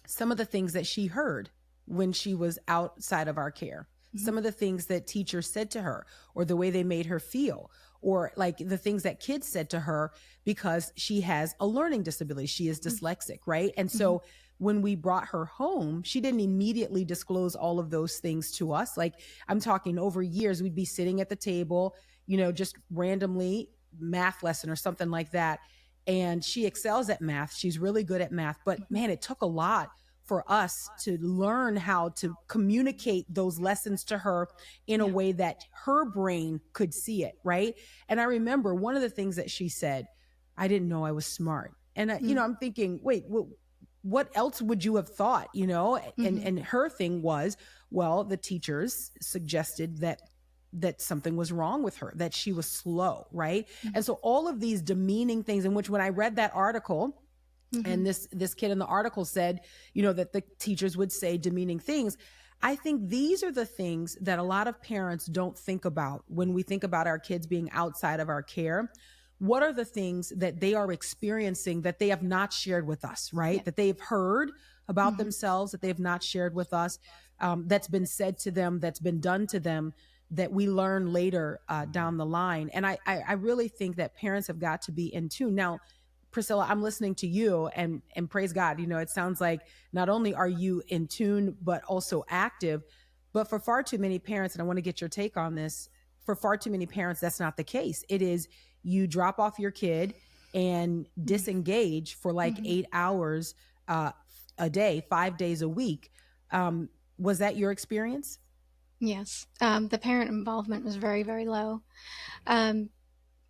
some of the things that she heard when she was outside of our care, some of the things that teachers said to her, or the way they made her feel, or like the things that kids said to her, because she has a learning disability. She is dyslexic, right? And so when we brought her home, she didn't immediately disclose all of those things to us. Like, I'm talking over years, we'd be sitting at the table, just randomly, math lesson or something like that. And she excels at math. She's really good at math. But man, it took a lot for us to learn how to communicate those lessons to her in a way that her brain could see it, right? And I remember one of the things that she said, I didn't know I was smart. And, I'm thinking, wait, what else would you have thought, And her thing was, well, the teachers suggested that something was wrong with her, that she was slow, right? And so all of these demeaning things, in which when I read that article, and this kid in the article said, that the teachers would say demeaning things. I think these are the things that a lot of parents don't think about when we think about our kids being outside of our care. What are the things that they are experiencing that they have not shared with us, right? That they've heard about themselves, that they have not shared with us, that's been said to them, that's been done to them, that we learn later down the line. And I really think that parents have got to be in tune. Now, Priscilla, I'm listening to you, and praise God, it sounds like not only are you in tune, but also active. But for far too many parents, and I want to get your take on this, for far too many parents, that's not the case. It is, you drop off your kid and disengage for like 8 hours a day, 5 days a week. Was that your experience? Yes. The parent involvement was very, very low. Um,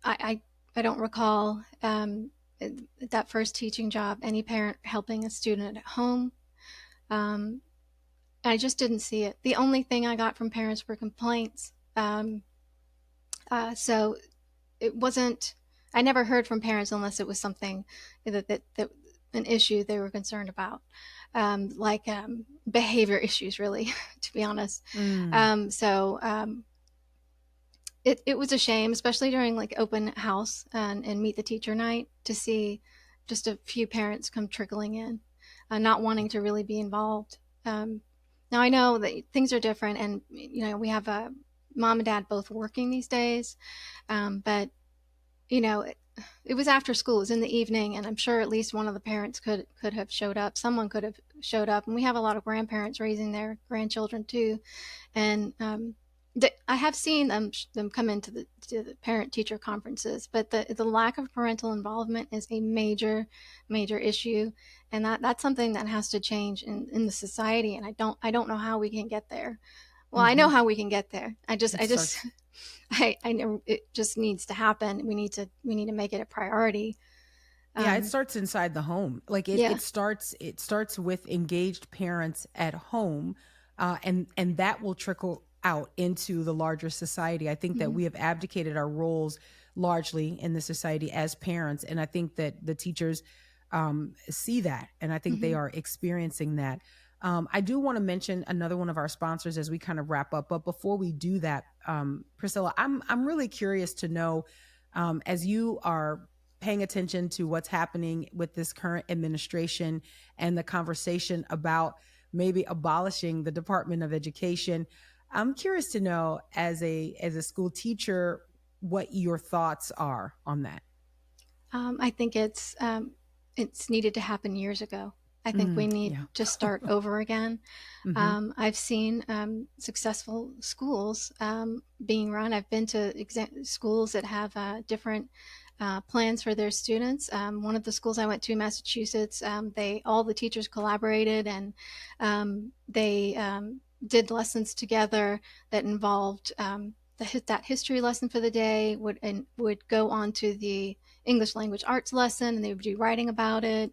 I don't recall that first teaching job, any parent helping a student at home. Um, I just didn't see it. The only thing I got from parents were complaints. So it wasn't, I never heard from parents unless it was something that an issue they were concerned about, like behavior issues, really, to be honest. It was a shame, especially during like open house and meet the teacher night, to see just a few parents come trickling in, not wanting to really be involved. Now I know that things are different, and we have a mom and dad both working these days, but it was after school, it was in the evening, and I'm sure at least one of the parents could have showed up. Someone could have showed up, and we have a lot of grandparents raising their grandchildren too, and I have seen them come into the parent teacher conferences, but the lack of parental involvement is a major issue, and that's something that has to change in the society. And I don't know how we can get there. Well, I know how we can get there. I know it just needs to happen. We need to make it a priority. Yeah, it starts inside the home. Like it starts with engaged parents at home, and that will trickle out into the larger society. I think that we have abdicated our roles largely in the society as parents, and I think that the teachers see that, and I think they are experiencing that. I do want to mention another one of our sponsors as we kind of wrap up, but before we do that, Priscilla, I'm really curious to know, as you are paying attention to what's happening with this current administration and the conversation about maybe abolishing the Department of Education, I'm curious to know, as a school teacher, what your thoughts are on that. I think it's needed to happen years ago. I think we need to start over again. I've seen successful schools being run. I've been to schools that have different plans for their students. One of the schools I went to in Massachusetts, all the teachers collaborated, and they did lessons together that involved that history lesson for the day would go on to the English language arts lesson, and they would be writing about it.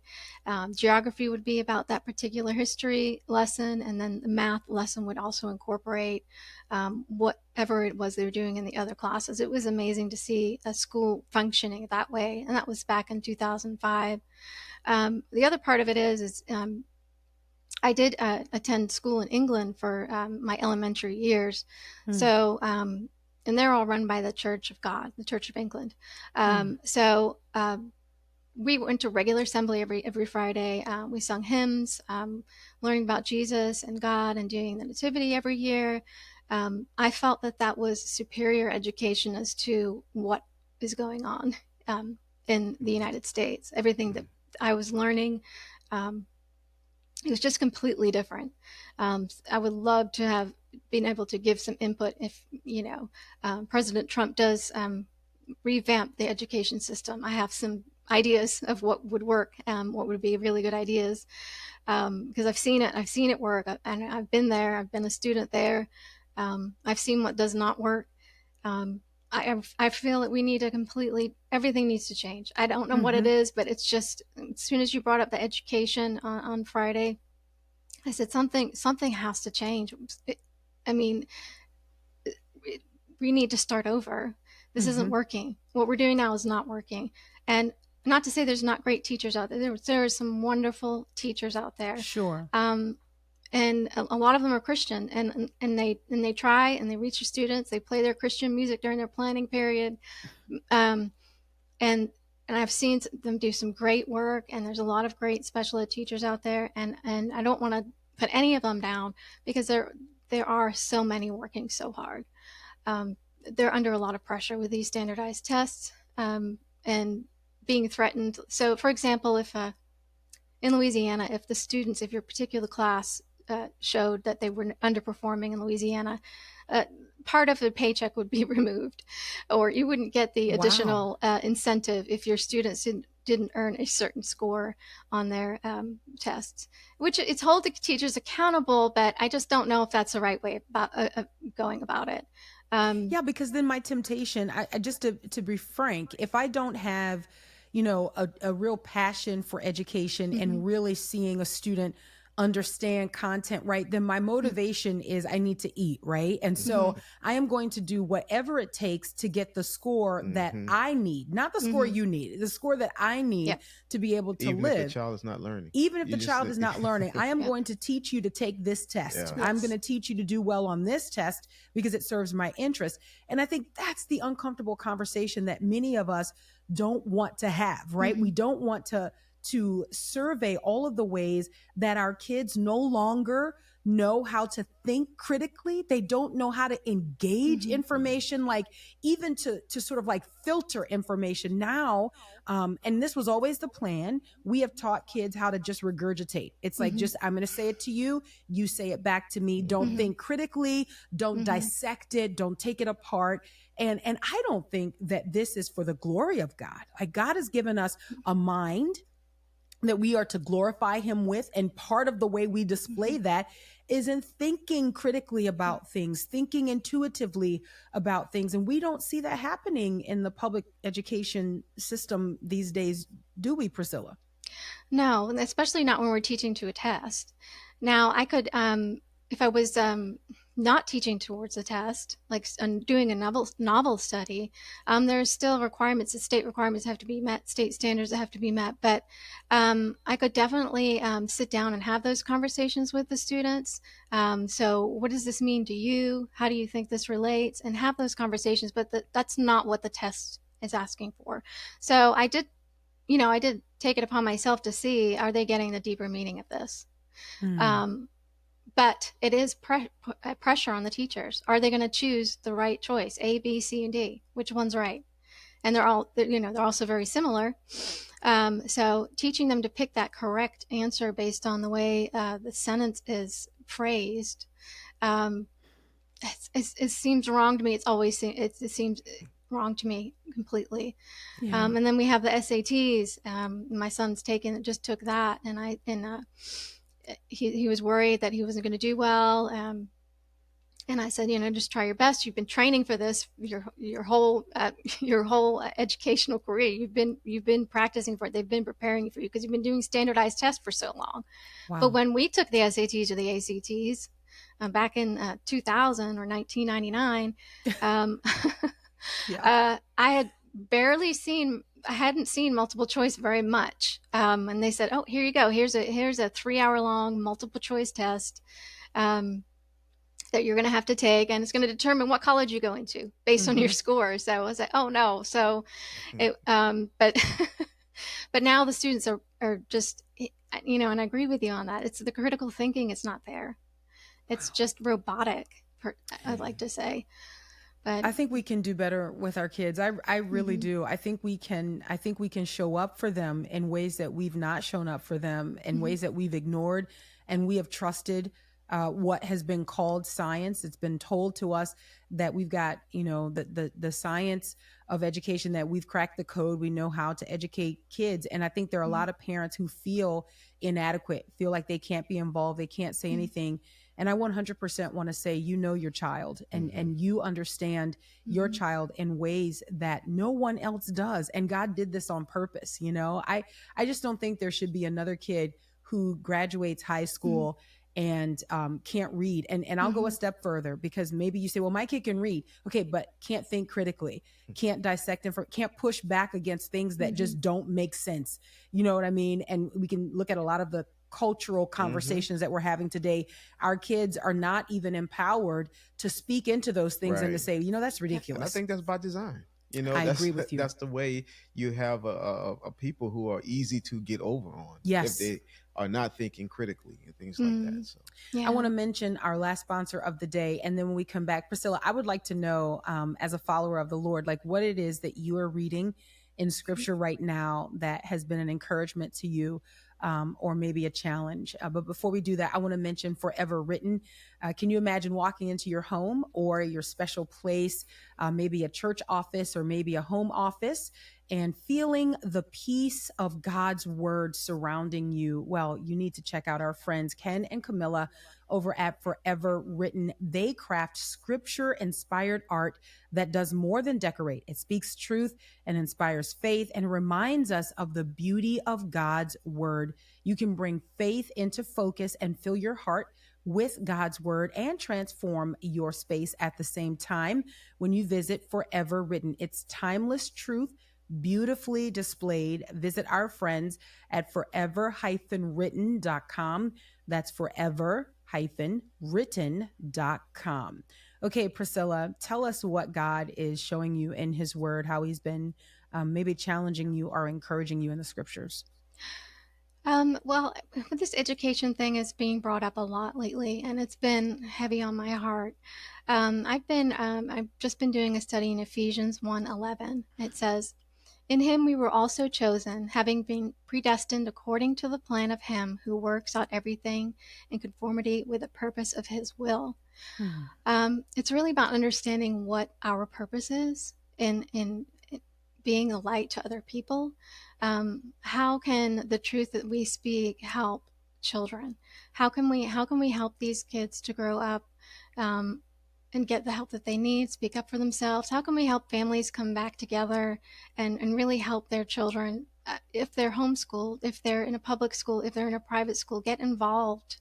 Geography would be about that particular history lesson, and then the math lesson would also incorporate whatever it was they were doing in the other classes. It was amazing to see a school functioning that way, and that was back in 2005. The other part of it is I did attend school in England for my elementary years. So, and they're all run by the Church of God, the Church of England. So we went to regular assembly every Friday. We sung hymns, learning about Jesus and God, and doing the Nativity every year. I felt that was superior education as to what is going on in the United States. Everything that I was learning, it was just completely different. I would love to have been able to give some input if, President Trump does revamp the education system. I have some ideas of what would work, what would be really good ideas, because I've seen it work, and I've been there. I've been a student there. I've seen what does not work. I feel that we need everything needs to change. I don't know what it is, but it's just, as soon as you brought up the education on Friday, I said something has to change. We need to start over. This isn't working. What we're doing now is not working. And not to say there's not great teachers out there. There are some wonderful teachers out there. Sure. And a lot of them are Christian, and they try, and they reach their students. They play their Christian music during their planning period, and I've seen them do some great work. And there's a lot of great special ed teachers out there, and I don't want to put any of them down, because there are so many working so hard. They're under a lot of pressure with these standardized tests, and being threatened. So, for example, if in Louisiana, if your particular class showed that they were underperforming in Louisiana, part of the paycheck would be removed, or you wouldn't get the Wow. additional incentive if your students didn't earn a certain score on their tests, which it's hold the teachers accountable, but I just don't know if that's the right way about going about it. Yeah, because then my temptation, I just to be frank, if I don't have, you know, a real passion for education and really seeing a student understand content, right, then my motivation is I need to eat, right? And so I am going to do whatever it takes to get the score that I need, not the score you need, the score that I need Yep. to be able to Even live. if the child is not learning. Even if You the just child said- is not learning, I am Yeah. going to teach you to take this test. Yeah. I'm Yes. going to teach you to do well on this test because it serves my interest. And I think that's the uncomfortable conversation that many of us don't want to have, right? We don't want to survey all of the ways that our kids no longer know how to think critically. They don't know how to engage information, like even to sort of like filter information now. And this was always the plan. We have taught kids how to just regurgitate. It's like, just, I'm going to say it to you. You say it back to me. Don't think critically. Don't dissect it. Don't take it apart. And I don't think that this is for the glory of God. Like, God has given us a mind that we are to glorify him with. And part of the way we display that is in thinking critically about things, thinking intuitively about things. And we don't see that happening in the public education system these days, do we, Priscilla? No, and especially not when we're teaching to a test. Now, I could, if I was not teaching towards a test, like doing a novel study, there's still requirements. The state requirements have to be met, state standards that have to be met. But I could definitely sit down and have those conversations with the students. So, what does this mean to you? How do you think this relates? And have those conversations. But that's not what the test is asking for. So, I did take it upon myself to see, are they getting the deeper meaning of this? But it is pressure on the teachers. Are they going to choose the right choice? A, B, C, and D. Which one's right? And they're also very similar. So teaching them to pick that correct answer based on the way the sentence is phrased, it seems wrong to me. It seems wrong to me completely. Yeah. And then we have the SATs. My son's just took that, and he was worried that he wasn't going to do well. And I said, just try your best. You've been training for this your whole educational career. You've been practicing for it. They've been preparing you for you because you've been doing standardized tests for so long. Wow. But when we took the SATs or the ACTs back in 2000 or 1999, I hadn't seen multiple choice very much. And they said, oh, here you go. Here's a 3-hour long multiple choice test that you're going to have to take. And it's going to determine what college you go into based on your score. So I was like, oh no. So but now the students are just, and I agree with you on that. It's the critical thinking. It's not there. It's just robotic, I'd like to say. But I think we can do better with our kids. I really do. I think we can show up for them in ways that we've not shown up for them, in ways that we've ignored, and we have trusted what has been called science. It's been told to us that we've got, the science of education, that we've cracked the code. We know how to educate kids. And I think there are a lot of parents who feel inadequate, feel like they can't be involved, they can't say anything. And I 100% want to say, your child and you understand your child in ways that no one else does. And God did this on purpose. I just don't think there should be another kid who graduates high school and can't read. And I'll go a step further, because maybe you say, well, my kid can read. Okay, but can't think critically, can't dissect can't push back against things that just don't make sense. You know what I mean? And we can look at a lot of the cultural conversations that we're having today. Our kids are not even empowered to speak into those things and to say, that's ridiculous. And I think that's by design. I agree with you. That's the way you have a people who are easy to get over on. Yes. If they are not thinking critically and things like that. So yeah. I want to mention our last sponsor of the day. And then when we come back, Priscilla, I would like to know, as a follower of the Lord, like what it is that you are reading in scripture right now that has been an encouragement to you or maybe a challenge. But before we do that, I want to mention Forever Written. Can you imagine walking into your home or your special place, maybe a church office or maybe a home office, and feeling the peace of God's word surrounding you? Well, you need to check out our friends Ken and Camilla over at Forever Written. They craft scripture inspired art that does more than decorate. It speaks truth and inspires faith and reminds us of the beauty of God's word. You can bring faith into focus and fill your heart with God's word and transform your space at the same time when you visit Forever Written. It's timeless truth beautifully displayed. Visit our friends at forever-written.com. That's forever-written.com. Okay, Priscilla, tell us what God is showing you in his word, how he's been maybe challenging you or encouraging you in the scriptures. Well, this education thing is being brought up a lot lately, and it's been heavy on my heart. I've just been doing a study in Ephesians 1:11. It says, "In him we were also chosen, having been predestined according to the plan of him who works out everything in conformity with the purpose of his will." It's really about understanding what our purpose is in being a light to other people. How can the truth that we speak help children? How can we help these kids to grow up and get the help that they need, speak up for themselves? How can we help families come back together and really help their children? If they're homeschooled, if they're in a public school, if they're in a private school, get involved.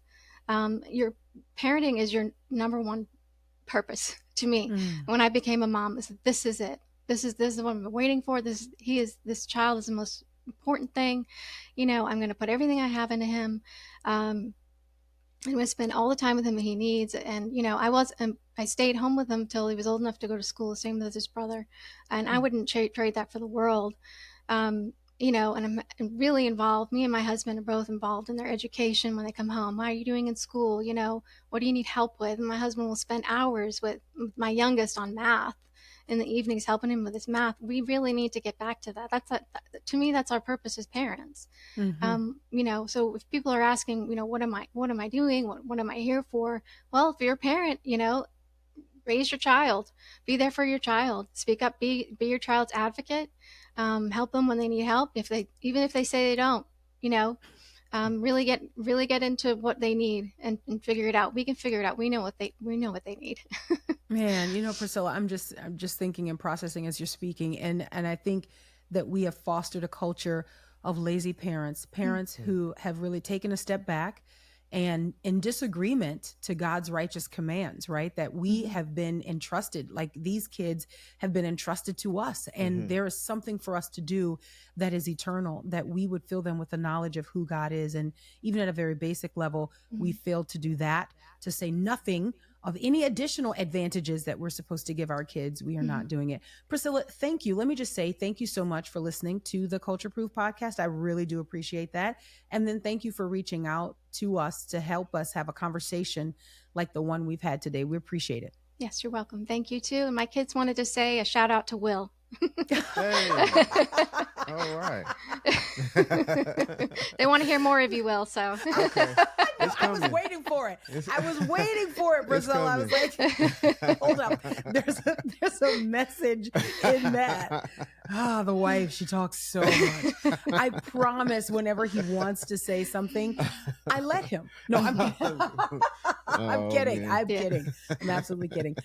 Your parenting is your number one purpose to me. When I became a mom, this is it. This is what I've been waiting for. This child is the most important thing. I'm going to put everything I have into him. I'm going to spend all the time with him that he needs. And, I stayed home with him till he was old enough to go to school, same with his brother. And I wouldn't trade that for the world. And I'm really involved. Me and my husband are both involved in their education when they come home. How are you doing in school? What do you need help with? And my husband will spend hours with my youngest on math in the evenings, helping him with his math. We really need to get back to that. To me, that's our purpose as parents. So if people are asking, what am I doing? What am I here for? Well, if you're a parent, raise your child, be there for your child, speak up, be your child's advocate, help them when they need help. Even if they say they don't, really get into what they need and figure it out. We can figure it out. We know what they need. Man, Priscilla, I'm just thinking and processing as you're speaking. And I think that we have fostered a culture of lazy parents who have really taken a step back and in disagreement to God's righteous commands, right? That we have been entrusted, like these kids have been entrusted to us. And there is something for us to do that is eternal, that we would fill them with the knowledge of who God is. And even at a very basic level, we failed to do that, to say nothing of any additional advantages that we're supposed to give our kids. We are not doing it. Priscilla, thank you. Let me just say thank you so much for listening to the Culture Proof podcast. I really do appreciate that. And then thank you for reaching out to us to help us have a conversation like the one we've had today. We appreciate it. Yes, you're welcome. Thank you too. And my kids wanted to say a shout out to Will. Hey. All right. They want to hear more of you, Will. So Okay. I was waiting for it. I was waiting for it, Priscilla. I was like, hold up. There's a message in that. The wife, she talks so much. I promise whenever he wants to say something, I let him. No, I'm kidding. I'm kidding. Man. I'm kidding. I'm absolutely kidding.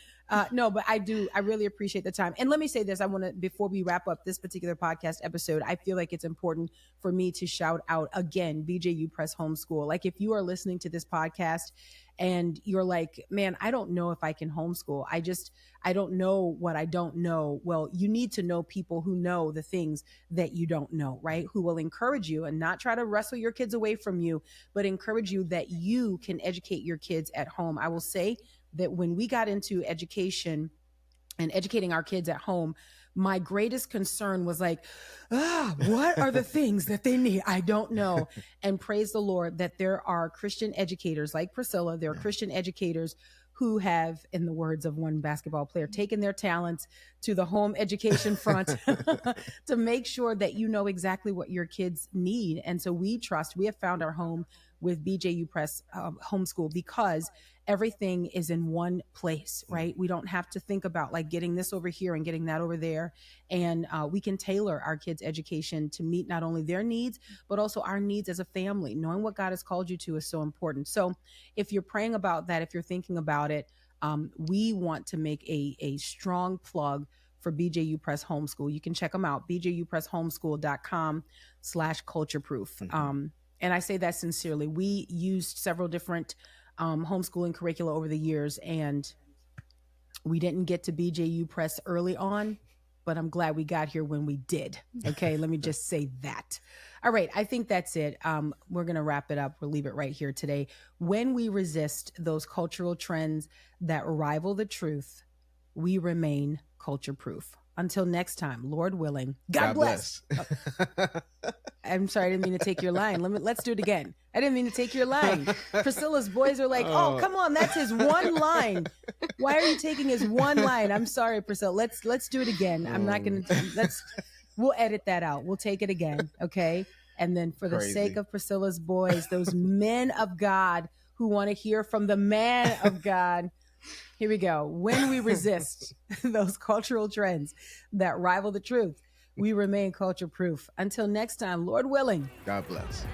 No, but I really appreciate the time. And let me say this. Before we wrap up this particular podcast episode, I feel like it's important for me to shout out again, BJU Press Homeschool. Like if you are listening to this podcast and you're like, man, I don't know if I can homeschool. I don't know what I don't know. Well, you need to know people who know the things that you don't know, right? Who will encourage you and not try to wrestle your kids away from you, but encourage you that you can educate your kids at home. I will say that when we got into education and educating our kids at home, my greatest concern was like, what are the things that they need? I don't know. And praise the Lord that there are Christian educators like Priscilla. There are Christian educators who have, in the words of one basketball player, taken their talents to the home education front to make sure that you know exactly what your kids need. And so we have found our home with BJU Press Homeschool because everything is in one place, right? We don't have to think about like getting this over here and getting that over there. And we can tailor our kids' education to meet not only their needs, but also our needs as a family. Knowing what God has called you to is so important. So if you're praying about that, if you're thinking about it, we want to make a strong plug for BJU Press Homeschool. You can check them out, bjupresshomeschool.com/cultureproof. And I say that sincerely. We used several different homeschooling curricula over the years, and we didn't get to BJU Press early on, but I'm glad we got here when we did. Okay, let me just say that. All right, I think that's it. We're going to wrap it up. We'll leave it right here today. When we resist those cultural trends that rival the truth, we remain culture proof. Until next time, Lord willing, God bless. I'm sorry, I didn't mean to take your line. Let's do it again. I didn't mean to take your line. Priscilla's boys are like, oh, come on, that's his one line. Why are you taking his one line? I'm sorry, Priscilla. Let's do it again. I'm not gonna. We'll edit that out. We'll take it again, okay? And then for the sake of Priscilla's boys, those men of God who want to hear from the man of God. Here we go. When we resist those cultural trends that rival the truth, we remain culture proof. Until next time, Lord willing. God bless.